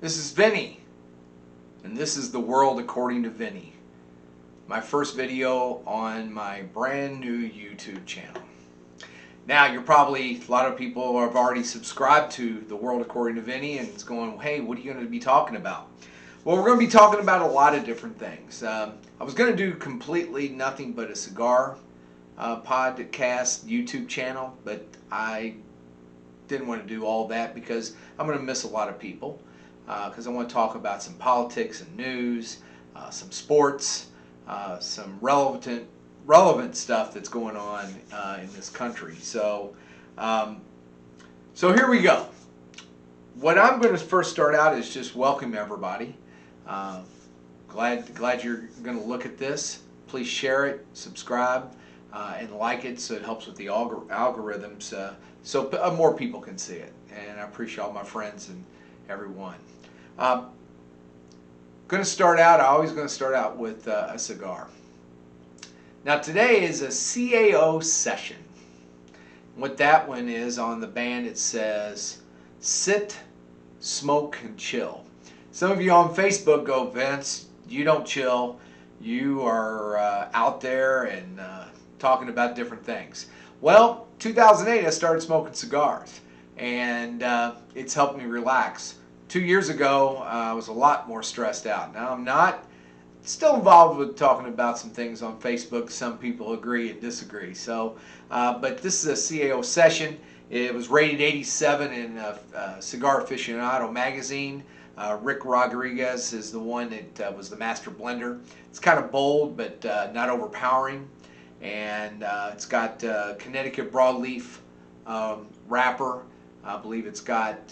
This is Vinnie, and this is The World According to Vinnie, my first video on my brand new YouTube channel. Now, a lot of people have already subscribed to The World According to Vinnie, and it's going, hey, what are you going to be talking about? Well, we're going to be talking about a lot of different things. I was going to do completely nothing but a cigar podcast YouTube channel, but I didn't want to do all that because I'm going to miss a lot of people. Because I want to talk about some politics and news, some sports, some relevant stuff that's going on in this country. So here we go. What I'm going to first start out is just welcome everybody. Glad you're going to look at this. Please share it, subscribe, and like it so it helps with the algorithms so more people can see it. And I appreciate all my friends and everyone. Going to start out, always going to start out with a cigar. Now today is a CAO session. What that one is on the band, it says, sit, smoke, and chill. Some of you on Facebook go, Vince, you don't chill. You are out there and talking about different things. Well, 2008 I started smoking cigars, and it's helped me relax. 2 years ago, I was a lot more stressed out. Now I'm not. Still involved with talking about some things on Facebook. Some people agree and disagree. So, but this is a CAO session. It was rated 87 in Cigar Aficionado magazine. Rick Rodriguez is the one that was the master blender. It's kind of bold, but not overpowering. And it's got Connecticut broadleaf wrapper. I believe it's got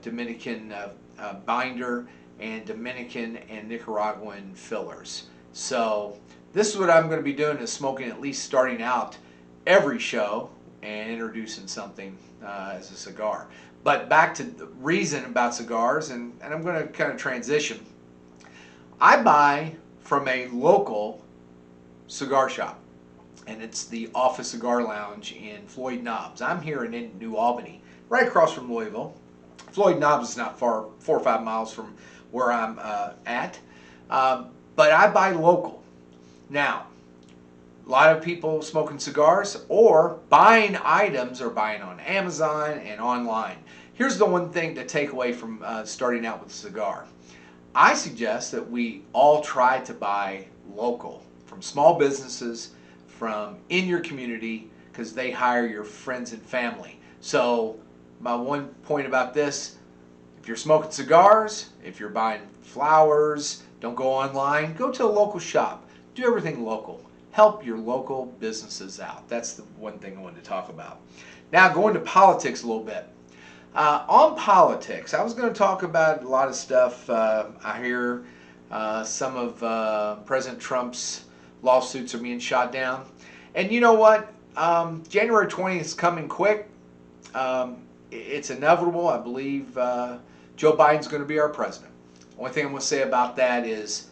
Dominican binder and Dominican and Nicaraguan fillers. So this is what I'm going to be doing, is smoking, at least starting out every show, and introducing something as a cigar. But back to the reason about cigars, and I'm going to kind of transition. I buy from a local cigar shop, and it's the Office Cigar Lounge in Floyd Knobs. I'm here in New Albany, right across from Louisville. Floyd Knobs is not far, 4 or 5 miles from where I'm at. But I buy local. Now, a lot of people smoking cigars or buying items are buying on Amazon and online. Here's the one thing to take away from starting out with a cigar. I suggest that we all try to buy local, from small businesses, from in your community, because they hire your friends and family. So my one point about this, if you're smoking cigars, if you're buying flowers, don't go online. Go to a local shop. Do everything local. Help your local businesses out. That's the one thing I wanted to talk about. Now, going to politics a little bit. On politics, I was going to talk about a lot of stuff. I hear some of President Trump's lawsuits are being shot down. And you know what? January 20th is coming quick. It's inevitable. I believe Joe Biden's going to be our president. Only thing I'm going to say about that is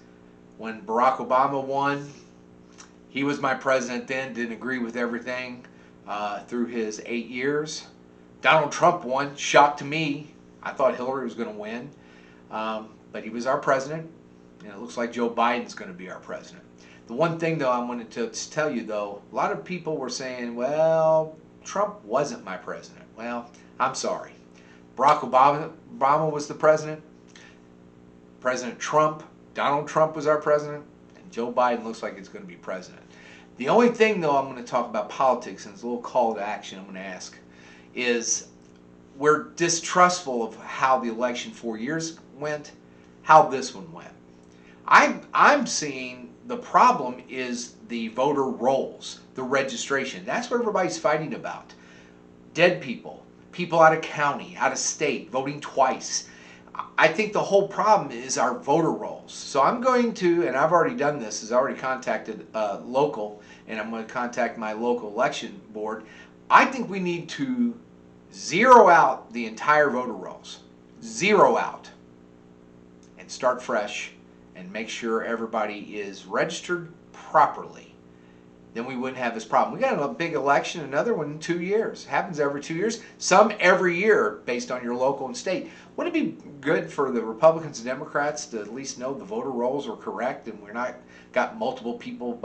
when Barack Obama won, he was my president then, didn't agree with everything through his 8 years. Donald Trump won, shock to me. I thought Hillary was going to win, but he was our president, and it looks like Joe Biden's going to be our president. The one thing, though, I wanted to tell you, though, a lot of people were saying, well, Trump wasn't my president. Well, I'm sorry. Barack Obama was the president. President Trump, Donald Trump was our president. And Joe Biden looks like he's going to be president. The only thing, though, I'm going to talk about politics, and it's a little call to action I'm going to ask, is we're distrustful of how the election 4 years went, how this one went. I'm seeing the problem is the voter rolls, the registration. That's what everybody's fighting about. Dead people, people out of county, out of state, voting twice. I think the whole problem is our voter rolls. So I'm going to, and I've already done this, is I already contacted local, and I'm going to contact my local election board. I think we need to zero out the entire voter rolls. Zero out. And start fresh and make sure everybody is registered properly. then we wouldn't have this problem. We got a big election, another one in 2 years. It happens every 2 years. Some every year based on your local and state. Wouldn't it be good for the Republicans and Democrats to at least know the voter rolls are correct and we're not got multiple people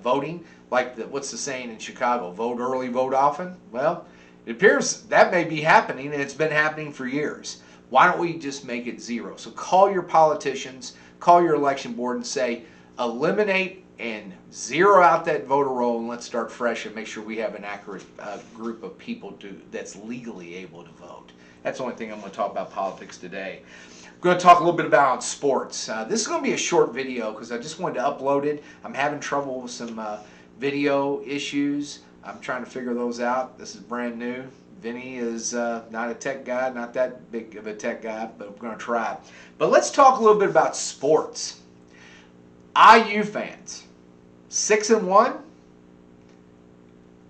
voting? Like what's the saying in Chicago? Vote early, vote often? Well, it appears that may be happening, and it's been happening for years. Why don't we just make it zero? So call your politicians, call your election board and say, eliminate and zero out that voter roll, and let's start fresh and make sure we have an accurate group of people that's legally able to vote. That's the only thing I'm going to talk about politics today. I'm going to talk a little bit about sports. This is going to be a short video because I just wanted to upload it. I'm having trouble with some video issues. I'm trying to figure those out. This is brand new. Vinnie is not a tech guy, not that big of a tech guy, but we're going to try. But let's talk a little bit about sports. IU fans, 6-1,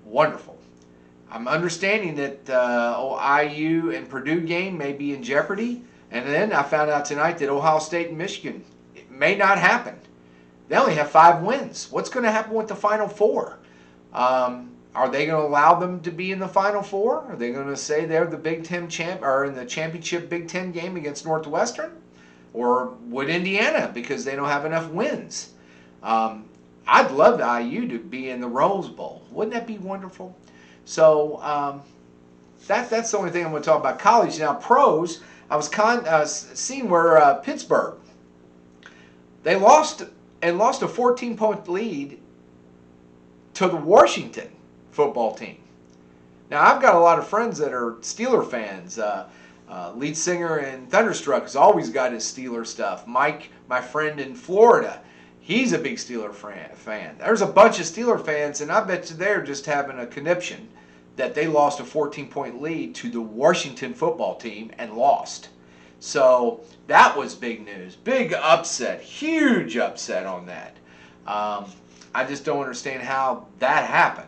wonderful. I'm understanding that IU and Purdue game may be in jeopardy, and then I found out tonight that Ohio State and Michigan, it may not happen. They only have 5 wins. What's going to happen with the Final Four? Are they going to allow them to be in the Final Four? Are they going to say they're the Big Ten champ or in the championship Big Ten game against Northwestern? Or would Indiana because they don't have enough wins? I'd love the IU to be in the Rose Bowl. Wouldn't that be wonderful? So that's the only thing I'm going to talk about. College now, pros. I was seeing where Pittsburgh, they lost a 14-point lead to the Washington football team. Now, I've got a lot of friends that are Steeler fans. Lead singer in Thunderstruck has always got his Steeler stuff. Mike, my friend in Florida, he's a big Steeler fan. There's a bunch of Steeler fans, and I bet you they're just having a conniption that they lost a 14-point lead to the Washington football team and lost. So that was big news. Big upset. Huge upset on that. I just don't understand how that happened.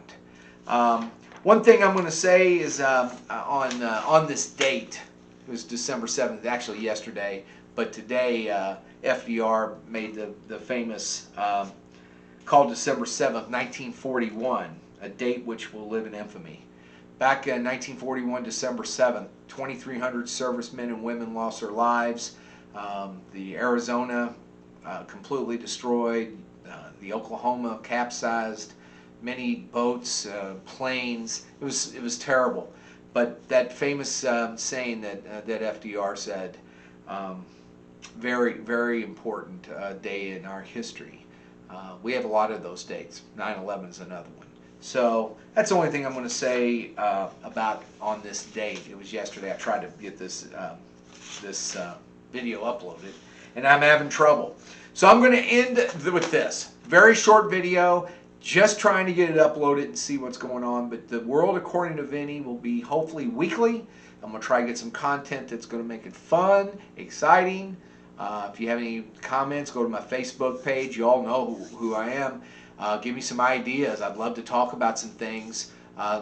One thing I'm going to say is on this date, it was December 7th, actually yesterday, but today FDR made the famous call December 7th, 1941, a date which will live in infamy. Back in 1941, December 7th, 2,300 servicemen and women lost their lives. The Arizona completely destroyed. The Oklahoma capsized. Many boats, planes. It was terrible. But that famous saying that FDR said, very, very important day in our history. We have a lot of those dates. 9/11 is another one. So that's the only thing I'm going to say about on this date. It was yesterday. I tried to get this video uploaded, and I'm having trouble. So I'm going to end with this very short video. Just trying to get it uploaded and see what's going on. But the World According to Vinnie will be hopefully weekly. I'm going to try to get some content that's going to make it fun, exciting. If you have any comments, go to my Facebook page. You all know who I am. Give me some ideas. I'd love to talk about some things.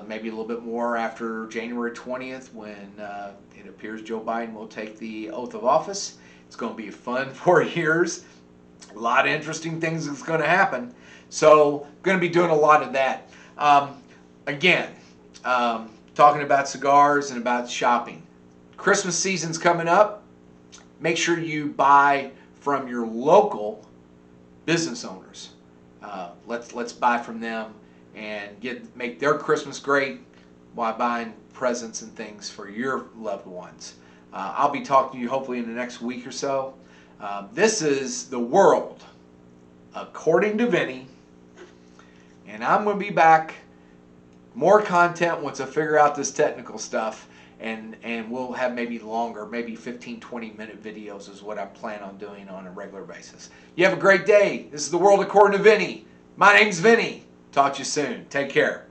Maybe a little bit more after January 20th when it appears Joe Biden will take the oath of office. It's going to be fun 4 years. A lot of interesting things that's going to happen. So, going to be doing a lot of that. Again, talking about cigars and about shopping. Christmas season's coming up. Make sure you buy from your local business owners. Let's buy from them and make their Christmas great while buying presents and things for your loved ones. I'll be talking to you hopefully in the next week or so. This is the World According to Vinnie. And I'm going to be back, more content once I figure out this technical stuff, and we'll have maybe longer, maybe 15, 20-minute videos is what I plan on doing on a regular basis. You have a great day. This is the World According to Vinnie. My name's Vinnie. Talk to you soon. Take care.